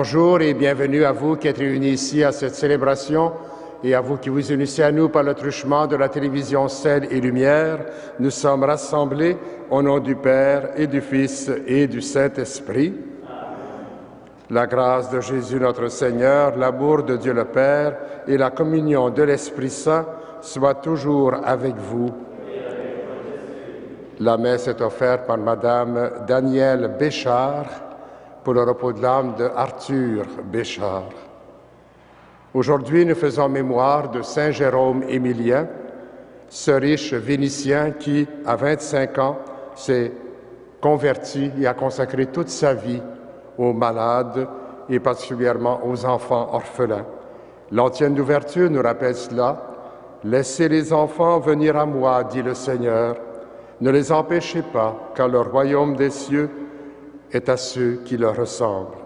Bonjour et bienvenue à vous qui êtes réunis ici à cette célébration et à vous qui vous unissez à nous par le truchement de la télévision Sel et Lumière. Nous sommes rassemblés au nom du Père et du Fils et du Saint-Esprit. La grâce de Jésus notre Seigneur, l'amour de Dieu le Père et la communion de l'Esprit Saint soient toujours avec vous. La messe est offerte par Madame Danielle Béchard pour le repos de l'âme de Arthur Béchard. Aujourd'hui, nous faisons mémoire de Saint Jérôme Émilien, ce riche Vénitien qui, à 25 ans, s'est converti et a consacré toute sa vie aux malades et particulièrement aux enfants orphelins. L'antienne d'ouverture nous rappelle cela. « Laissez les enfants venir à moi, dit le Seigneur. Ne les empêchez pas, car le royaume des cieux est à ceux qui leur ressemblent. »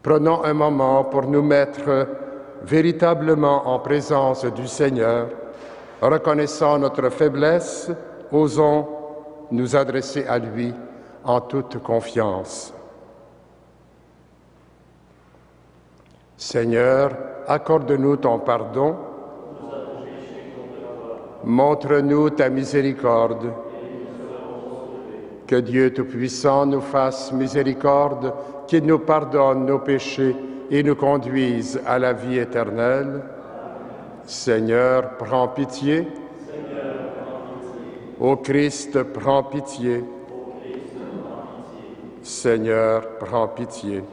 Prenons un moment pour nous mettre véritablement en présence du Seigneur. Reconnaissant notre faiblesse, osons nous adresser à lui en toute confiance. Seigneur, accorde-nous ton pardon. Montre-nous ta miséricorde. Que Dieu Tout-Puissant nous fasse miséricorde, qu'il nous pardonne nos péchés et nous conduise à la vie éternelle. Seigneur, prends pitié. Ô Christ, prends pitié. Seigneur, prends pitié.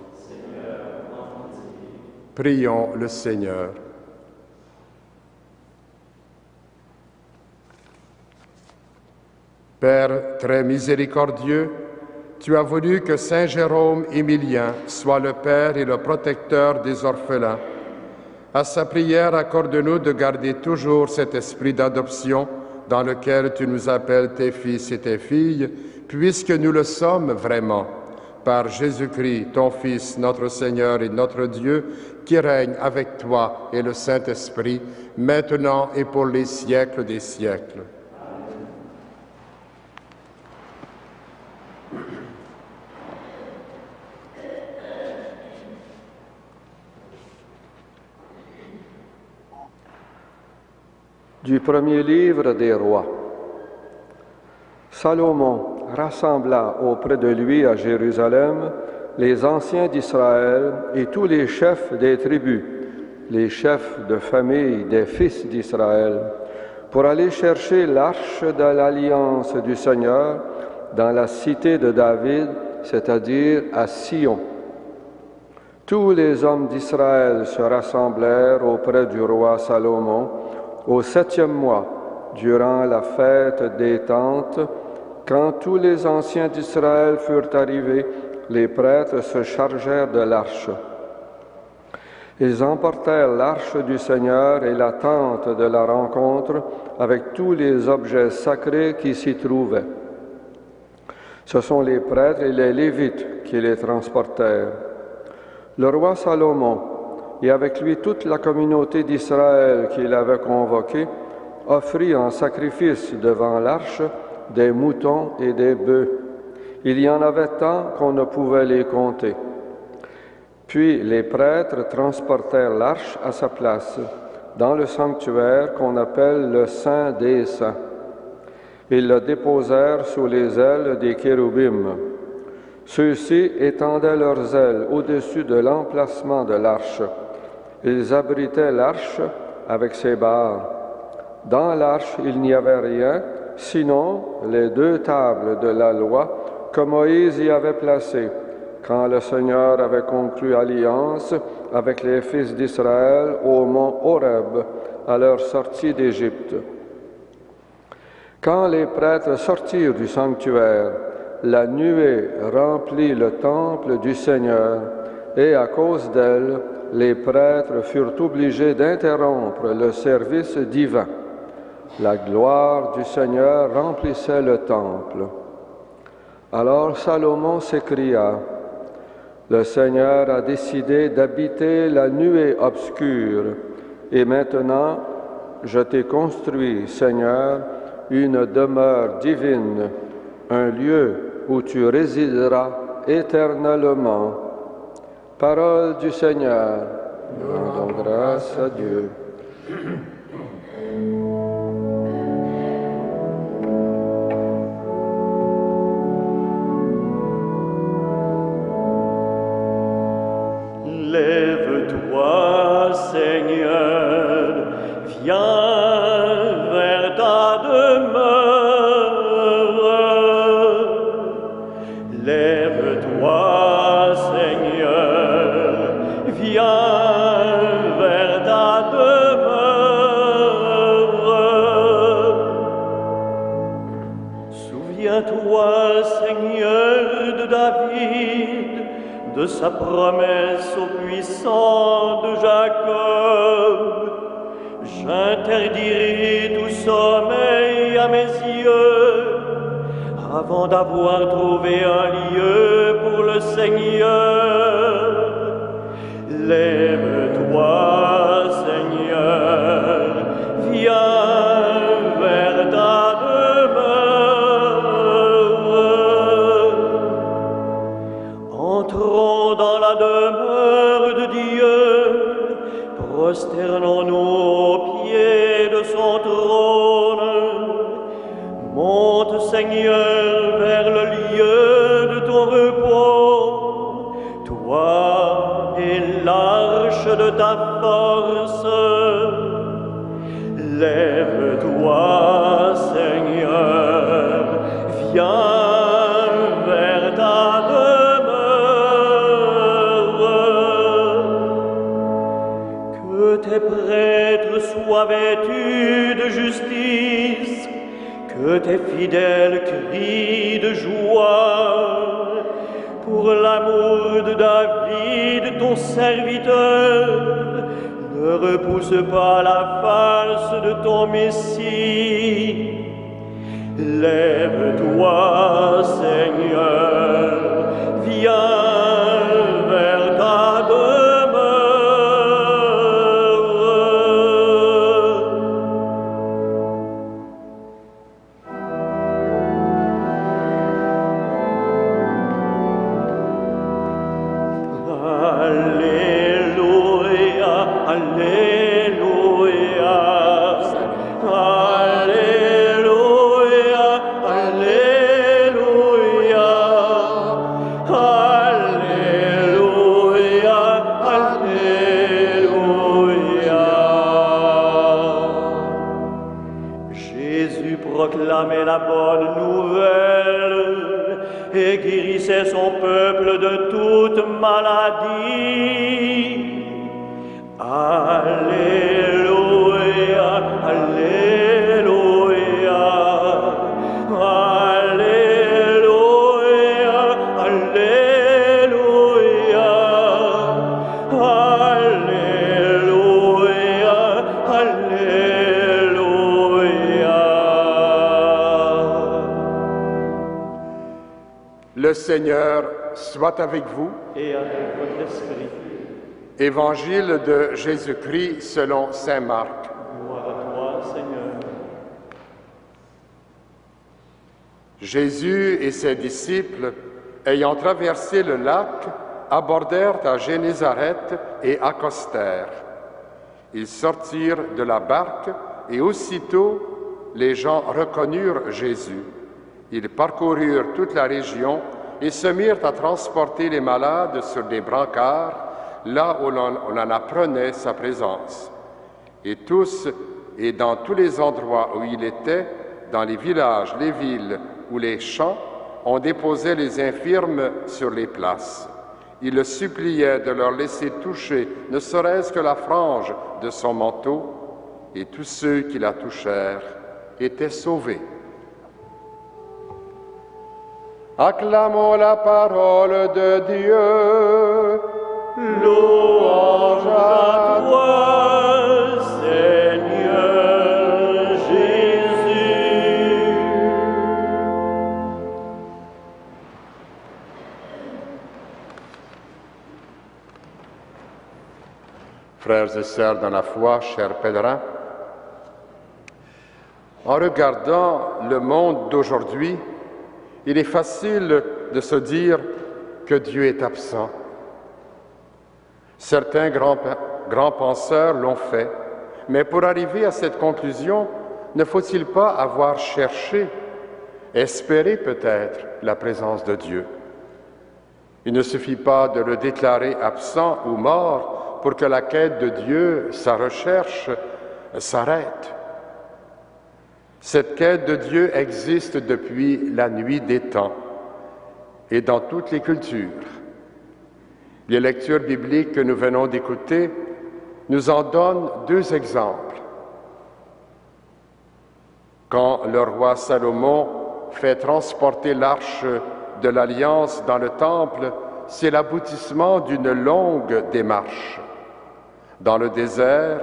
Prions le Seigneur. Père très miséricordieux, tu as voulu que Saint Jérôme Émilien soit le Père et le protecteur des orphelins. À sa prière, accorde-nous de garder toujours cet esprit d'adoption dans lequel tu nous appelles tes fils et tes filles, puisque nous le sommes vraiment, par Jésus-Christ, ton Fils, notre Seigneur et notre Dieu, qui règne avec toi et le Saint-Esprit, maintenant et pour les siècles des siècles. Du premier livre des rois. Salomon rassembla auprès de lui à Jérusalem les anciens d'Israël et tous les chefs des tribus, les chefs de famille des fils d'Israël, pour aller chercher l'arche de l'alliance du Seigneur dans la cité de David, c'est-à-dire à Sion. Tous les hommes d'Israël se rassemblèrent auprès du roi Salomon au 7e mois, durant la fête des tentes, quand tous les anciens d'Israël furent arrivés, les prêtres se chargèrent de l'arche. Ils emportèrent l'arche du Seigneur et la tente de la rencontre avec tous les objets sacrés qui s'y trouvaient. Ce sont les prêtres et les Lévites qui les transportèrent. Le roi Salomon, et avec lui toute la communauté d'Israël qu'il avait convoquée, offrit en sacrifice devant l'arche des moutons et des bœufs. Il y en avait tant qu'on ne pouvait les compter. Puis les prêtres transportèrent l'arche à sa place, dans le sanctuaire qu'on appelle le Saint des Saints. Ils le déposèrent sous les ailes des kéroubim. Ceux-ci étendaient leurs ailes au-dessus de l'emplacement de l'arche. Ils abritaient l'arche avec ses barres. Dans l'arche, il n'y avait rien, sinon les 2 tables de la loi que Moïse y avait placées, quand le Seigneur avait conclu alliance avec les fils d'Israël au mont Horeb, à leur sortie d'Égypte. Quand les prêtres sortirent du sanctuaire, la nuée remplit le temple du Seigneur, et à cause d'elle, les prêtres furent obligés d'interrompre le service divin. La gloire du Seigneur remplissait le temple. Alors Salomon s'écria, « Le Seigneur a décidé d'habiter la nuée obscure, et maintenant je t'ai construit, Seigneur, une demeure divine, un lieu où tu résideras éternellement. Parole du Seigneur. Nous rendons grâce à Dieu. Lève-toi, Seigneur, viens vers ta demeure. Lève-toi, Seigneur, viens vers ta demeure. Souviens-toi, Seigneur, de David, de sa promesse au puissant de Jacob. J'interdirai tout sommeil à mes yeux, avant d'avoir trouvé un lieu pour le Seigneur. Lève-toi, Seigneur, viens vers ta demeure. Entrons dans la demeure de Dieu, prosternons-nous aux pieds de son trône. Monte, Seigneur, vers le lieu de ton repos, toi et l'arche de ta force. Lève-toi, Seigneur, viens vers ta demeure. Que tes prêtres soient vêtus de justice, que tes fidèles crient de joie. Pour l'amour de David, ton serviteur, ne repousse pas la face de ton Messie. Lève-toi, Seigneur, viens vers ta proclamait la bonne nouvelle et guérissait son peuple de toute maladie. Alléluia, Alléluia, Alléluia, Alléluia, Alléluia, Alléluia. Le Seigneur soit avec vous. Et avec votre esprit. Évangile de Jésus-Christ selon saint Marc. Gloire à toi, Seigneur. Jésus et ses disciples, ayant traversé le lac, abordèrent à Génézareth et accostèrent. Ils sortirent de la barque et aussitôt les gens reconnurent Jésus. Ils parcoururent toute la région et se mirent à transporter les malades sur des brancards, là où on en apprenait sa présence. Et tous, et dans tous les endroits où il était, dans les villages, les villes ou les champs, on déposait les infirmes sur les places. Il le suppliait de leur laisser toucher, ne serait-ce que la frange de son manteau, et tous ceux qui la touchèrent étaient sauvés. Acclamons la parole de Dieu. Louange à toi, Seigneur Jésus. Frères et sœurs dans la foi, chers pèlerins, en regardant le monde d'aujourd'hui, il est facile de se dire que Dieu est absent. Certains grands penseurs l'ont fait, mais pour arriver à cette conclusion, ne faut-il pas avoir cherché, espéré peut-être la présence de Dieu? Il ne suffit pas de le déclarer absent ou mort pour que la quête de Dieu, sa recherche, s'arrête. Cette quête de Dieu existe depuis la nuit des temps et dans toutes les cultures. Les lectures bibliques que nous venons d'écouter nous en donnent deux exemples. Quand le roi Salomon fait transporter l'arche de l'Alliance dans le temple, c'est l'aboutissement d'une longue démarche. Dans le désert,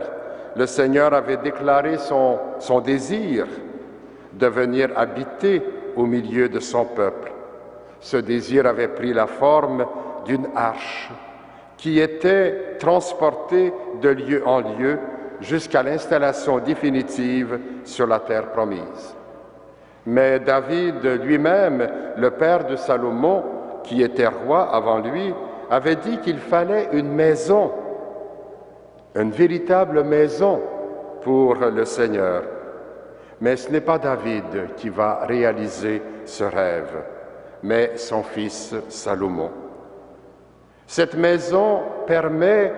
le Seigneur avait déclaré son désir de venir habiter au milieu de son peuple. Ce désir avait pris la forme d'une arche qui était transportée de lieu en lieu jusqu'à l'installation définitive sur la terre promise. Mais David lui-même, le père de Salomon, qui était roi avant lui, avait dit qu'il fallait une maison, une véritable maison pour le Seigneur. Mais ce n'est pas David qui va réaliser ce rêve, mais son fils Salomon. Cette maison permet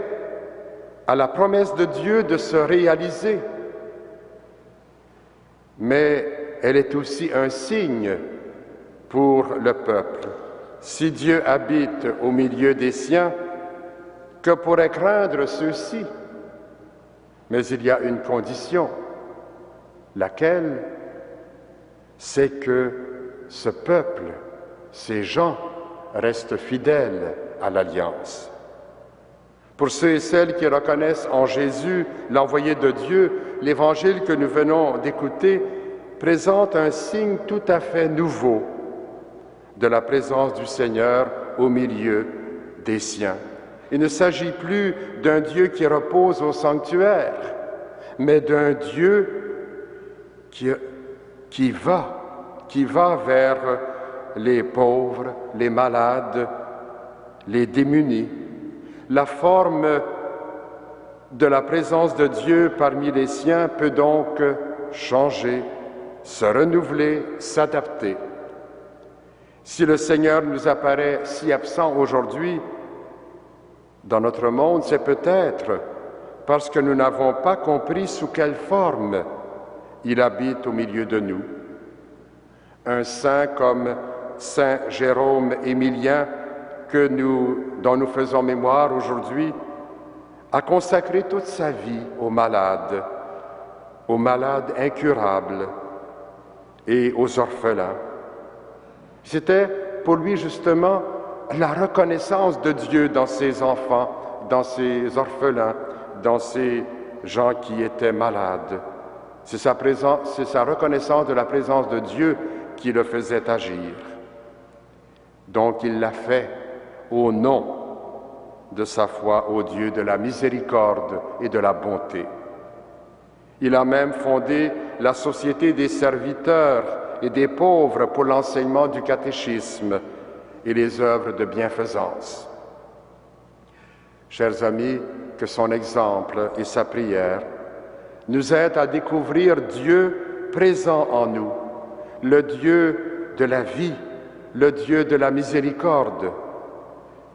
à la promesse de Dieu de se réaliser, mais elle est aussi un signe pour le peuple. Si Dieu habite au milieu des siens, que pourraient craindre ceux-ci? Mais il y a une condition, laquelle? C'est que ce peuple, ces gens, restent fidèles à l'Alliance. Pour ceux et celles qui reconnaissent en Jésus l'envoyé de Dieu, l'Évangile que nous venons d'écouter présente un signe tout à fait nouveau de la présence du Seigneur au milieu des siens. Il ne s'agit plus d'un Dieu qui repose au sanctuaire, mais d'un Dieu qui va vers les pauvres, les malades, les démunis. La forme de la présence de Dieu parmi les siens peut donc changer, se renouveler, s'adapter. Si le Seigneur nous apparaît si absent aujourd'hui dans notre monde, c'est peut-être parce que nous n'avons pas compris sous quelle forme il habite au milieu de nous. Un saint comme Saint Jérôme Émilien, dont nous faisons mémoire aujourd'hui, a consacré toute sa vie aux malades incurables et aux orphelins. C'était pour lui justement la reconnaissance de Dieu dans ses enfants, dans ses orphelins, dans ces gens qui étaient malades. C'est sa reconnaissance de la présence de Dieu qui le faisait agir. Donc il l'a fait au nom de sa foi au Dieu de la miséricorde et de la bonté. Il a même fondé la Société des serviteurs et des pauvres pour l'enseignement du catéchisme et les œuvres de bienfaisance. Chers amis, que son exemple et sa prière nous aident à découvrir Dieu présent en nous, le Dieu de la vie, le Dieu de la miséricorde,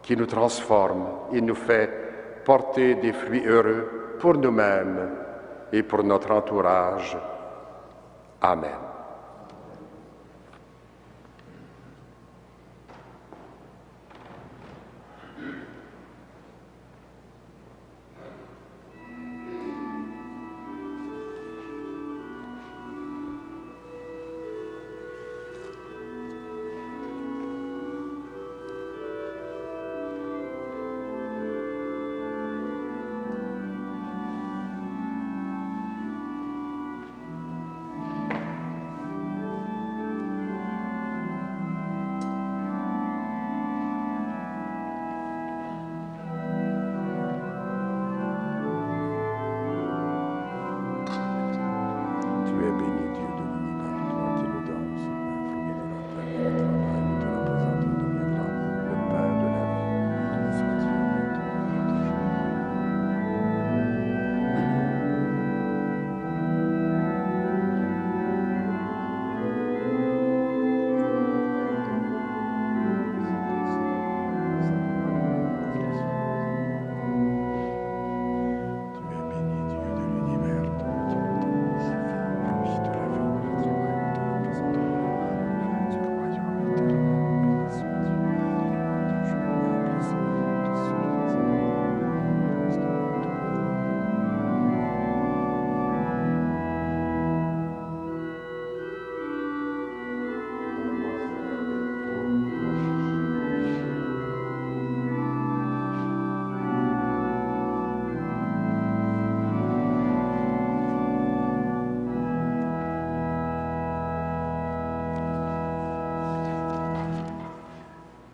qui nous transforme et nous fait porter des fruits heureux pour nous-mêmes et pour notre entourage. Amen.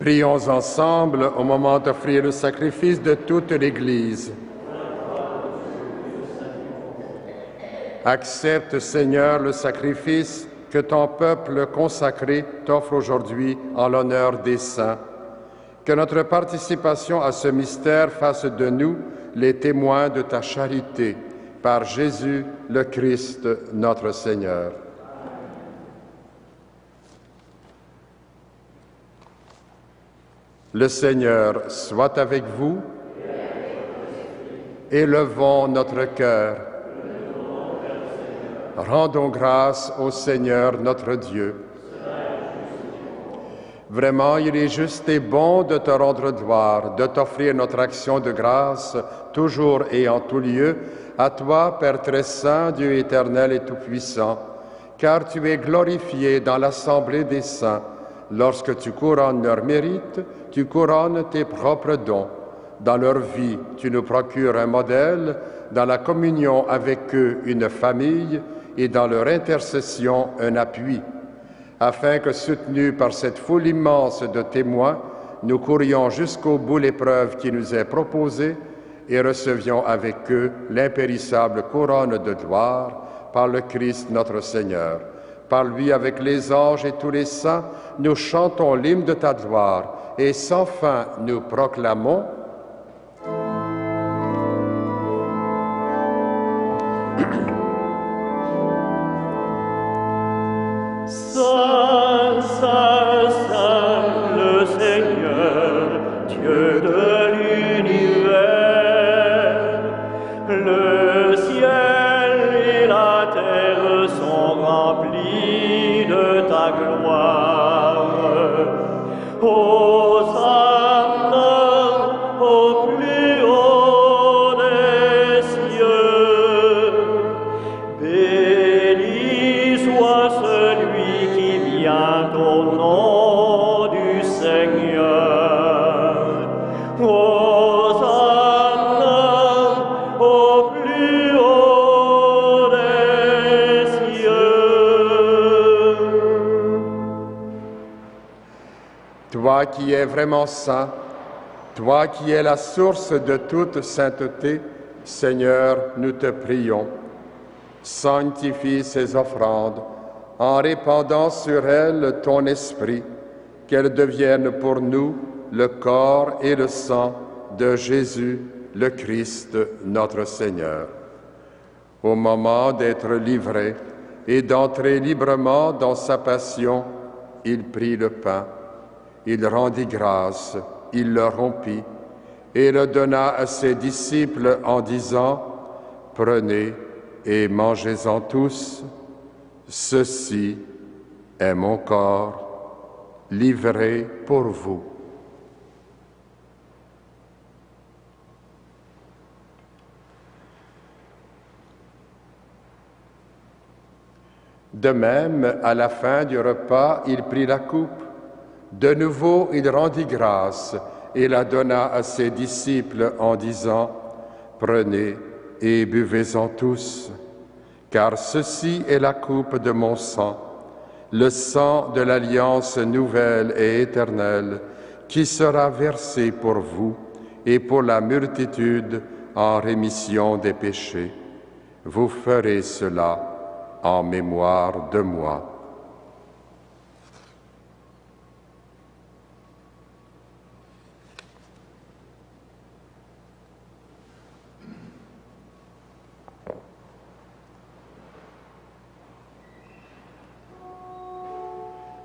Prions ensemble au moment d'offrir le sacrifice de toute l'Église. Accepte, Seigneur, le sacrifice que ton peuple consacré t'offre aujourd'hui en l'honneur des saints. Que notre participation à ce mystère fasse de nous les témoins de ta charité, par Jésus le Christ, notre Seigneur. Le Seigneur soit avec vous. Élevons notre cœur. Rendons grâce au Seigneur notre Dieu. Vraiment, il est juste et bon de te rendre gloire, de t'offrir notre action de grâce, toujours et en tout lieu, à toi, Père très saint, Dieu éternel et tout-puissant, car tu es glorifié dans l'assemblée des saints. Lorsque tu couronnes leurs mérites, tu couronnes tes propres dons. Dans leur vie, tu nous procures un modèle, dans la communion avec eux, une famille, et dans leur intercession, un appui, afin que, soutenus par cette foule immense de témoins, nous courions jusqu'au bout l'épreuve qui nous est proposée et recevions avec eux l'impérissable couronne de gloire par le Christ notre Seigneur. Par lui, avec les anges et tous les saints, nous chantons l'hymne de ta gloire et sans fin nous proclamons Saint, Saint, Saint, le Seigneur, Dieu de l'univers. Le ciel et la terre sont remplis de ta gloire. Hosanna au plus haut des cieux. Béni soit celui qui vient au nom du Seigneur. Hosanna au plus haut des cieux. Toi qui es vraiment saint, toi qui es la source de toute sainteté, Seigneur, nous te prions. Sanctifie ces offrandes en répandant sur elles ton esprit, qu'elles deviennent pour nous le corps et le sang de Jésus, le Christ, notre Seigneur. Au moment d'être livré et d'entrer librement dans sa passion, il prit le pain, il rendit grâce, il le rompit et le donna à ses disciples en disant « Prenez et mangez-en tous, ceci est mon corps livré pour vous. » De même, à la fin du repas, il prit la coupe. De nouveau, il rendit grâce et la donna à ses disciples en disant « Prenez et buvez-en tous, car ceci est la coupe de mon sang, le sang de l'alliance nouvelle et éternelle, qui sera versé pour vous et pour la multitude en rémission des péchés. Vous ferez cela en mémoire de moi. »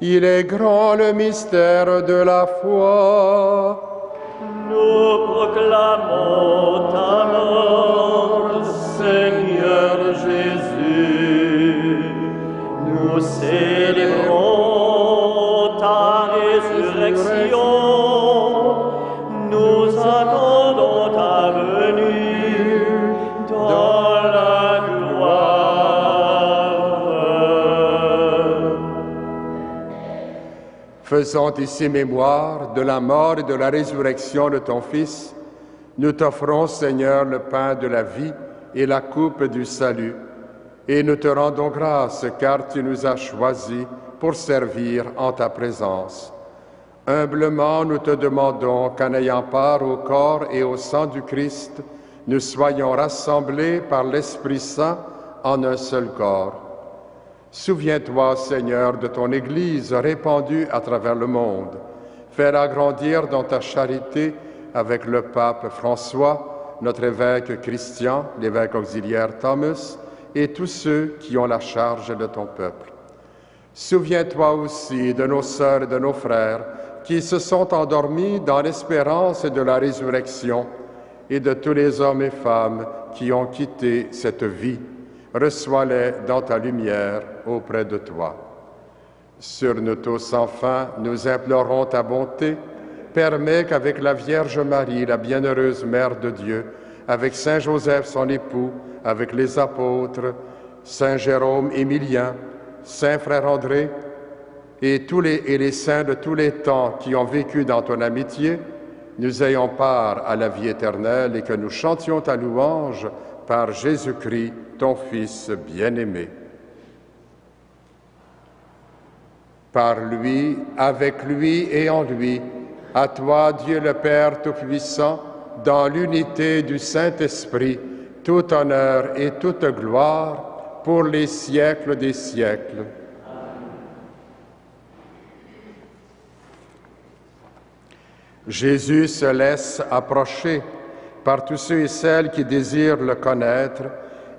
Il est grand le mystère de la foi. Nous proclamons ta mort, Seigneur Jésus. Nous célébrons ta résurrection. Nous attendons ta venue dans la gloire. Faisant ici mémoire de la mort et de la résurrection de ton Fils, nous t'offrons, Seigneur, le pain de la vie et la coupe du salut, et nous te rendons grâce car tu nous as choisis pour servir en ta présence. Humblement, nous te demandons qu'en ayant part au corps et au sang du Christ, nous soyons rassemblés par l'Esprit Saint en un seul corps. Souviens-toi, Seigneur, de ton Église répandue à travers le monde. Fais-la grandir dans ta charité avec le pape François, notre évêque Christian, l'évêque auxiliaire Thomas, et tous ceux qui ont la charge de ton peuple. Souviens-toi aussi de nos sœurs et de nos frères qui se sont endormis dans l'espérance de la résurrection et de tous les hommes et femmes qui ont quitté cette vie. Reçois-les dans ta lumière auprès de toi. Sur nous tous, enfin, nous implorons ta bonté. Permets qu'avec la Vierge Marie, la bienheureuse Mère de Dieu, avec Saint Joseph, son époux, avec les apôtres, Saint Jérôme Émilien, Saint Frère André, et les saints de tous les temps qui ont vécu dans ton amitié, nous ayons part à la vie éternelle et que nous chantions ta louange par Jésus-Christ, ton Fils bien-aimé. Par lui, avec lui et en lui, à toi, Dieu le Père Tout-Puissant, dans l'unité du Saint-Esprit, tout honneur et toute gloire pour les siècles des siècles. Jésus se laisse approcher par tous ceux et celles qui désirent le connaître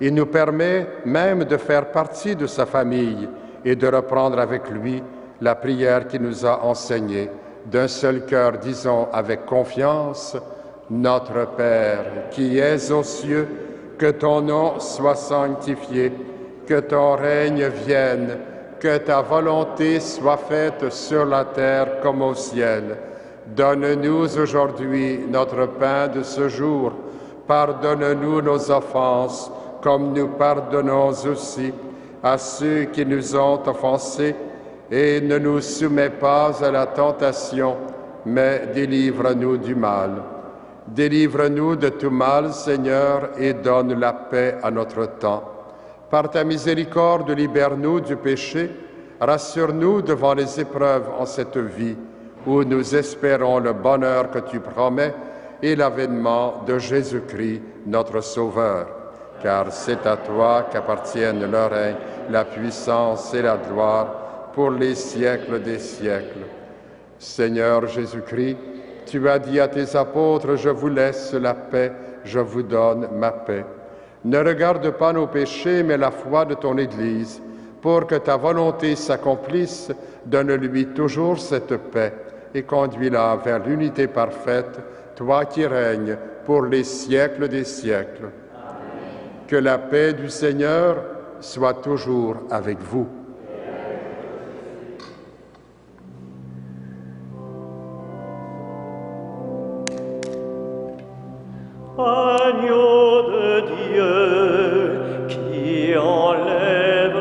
et nous permet même de faire partie de sa famille et de reprendre avec lui la prière qu'il nous a enseignée. D'un seul cœur, disons avec confiance, Notre Père qui es aux cieux, que ton nom soit sanctifié, que ton règne vienne, que ta volonté soit faite sur la terre comme au ciel. Donne-nous aujourd'hui notre pain de ce jour. Pardonne-nous nos offenses, comme nous pardonnons aussi à ceux qui nous ont offensés, et ne nous soumets pas à la tentation, mais délivre-nous du mal. Délivre-nous de tout mal, Seigneur, et donne la paix à notre temps. Par ta miséricorde, libère-nous du péché, rassure-nous devant les épreuves en cette vie, où nous espérons le bonheur que tu promets et l'avènement de Jésus-Christ, notre Sauveur. Car c'est à toi qu'appartiennent le règne, la puissance et la gloire pour les siècles des siècles. Seigneur Jésus-Christ, tu as dit à tes apôtres, « Je vous laisse la paix, je vous donne ma paix. » Ne regarde pas nos péchés, mais la foi de ton Église. Pour que ta volonté s'accomplisse, donne-lui toujours cette paix et conduis-la vers l'unité parfaite, toi qui règnes pour les siècles des siècles. Amen. Que la paix du Seigneur soit toujours avec vous. Agneau de Dieu, qui enlève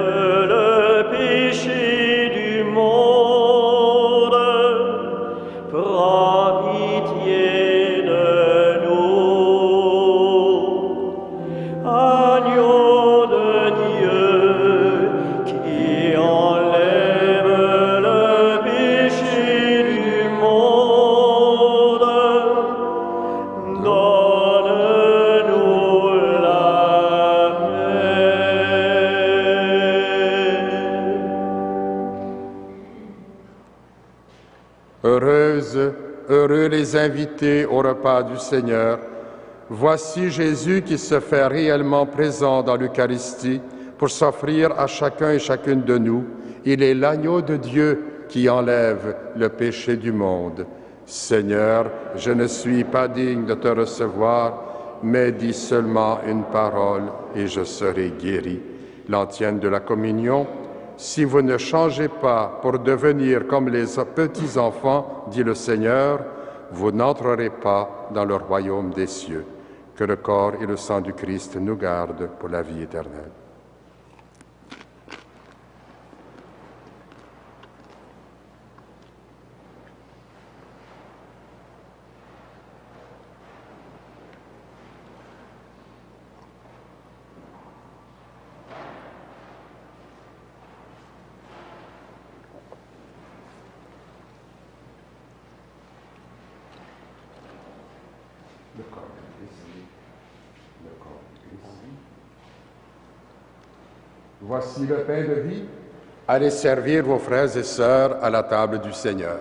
le péché du monde, prends pitié de nous. Agneau de Dieu, qui enlève le péché du monde, Heureux les invités au repas du Seigneur. Voici Jésus qui se fait réellement présent dans l'Eucharistie pour s'offrir à chacun et chacune de nous. Il est l'agneau de Dieu qui enlève le péché du monde. Seigneur, je ne suis pas digne de te recevoir, mais dis seulement une parole et je serai guéri. L'antienne de la communion. Si vous ne changez pas pour devenir comme les petits-enfants, dit le Seigneur, vous n'entrerez pas dans le royaume des cieux. Que le corps et le sang du Christ nous gardent pour la vie éternelle. Voici le pain de vie. Allez servir vos frères et sœurs à la table du Seigneur.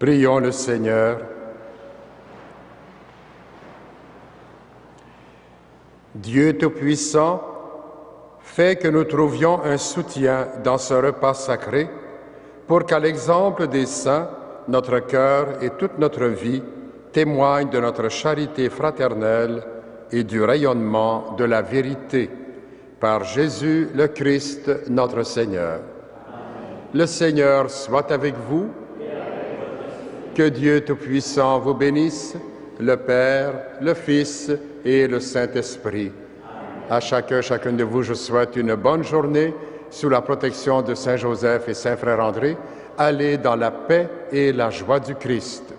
Prions le Seigneur. Dieu Tout-Puissant, fais que nous trouvions un soutien dans ce repas sacré pour qu'à l'exemple des saints, notre cœur et toute notre vie témoignent de notre charité fraternelle et du rayonnement de la vérité. Par Jésus le Christ, notre Seigneur. Amen. Le Seigneur soit avec vous. Que Dieu Tout-Puissant vous bénisse, le Père, le Fils et le Saint-Esprit. À chacune de vous, je souhaite une bonne journée sous la protection de Saint Joseph et Saint Frère André. Allez dans la paix et la joie du Christ.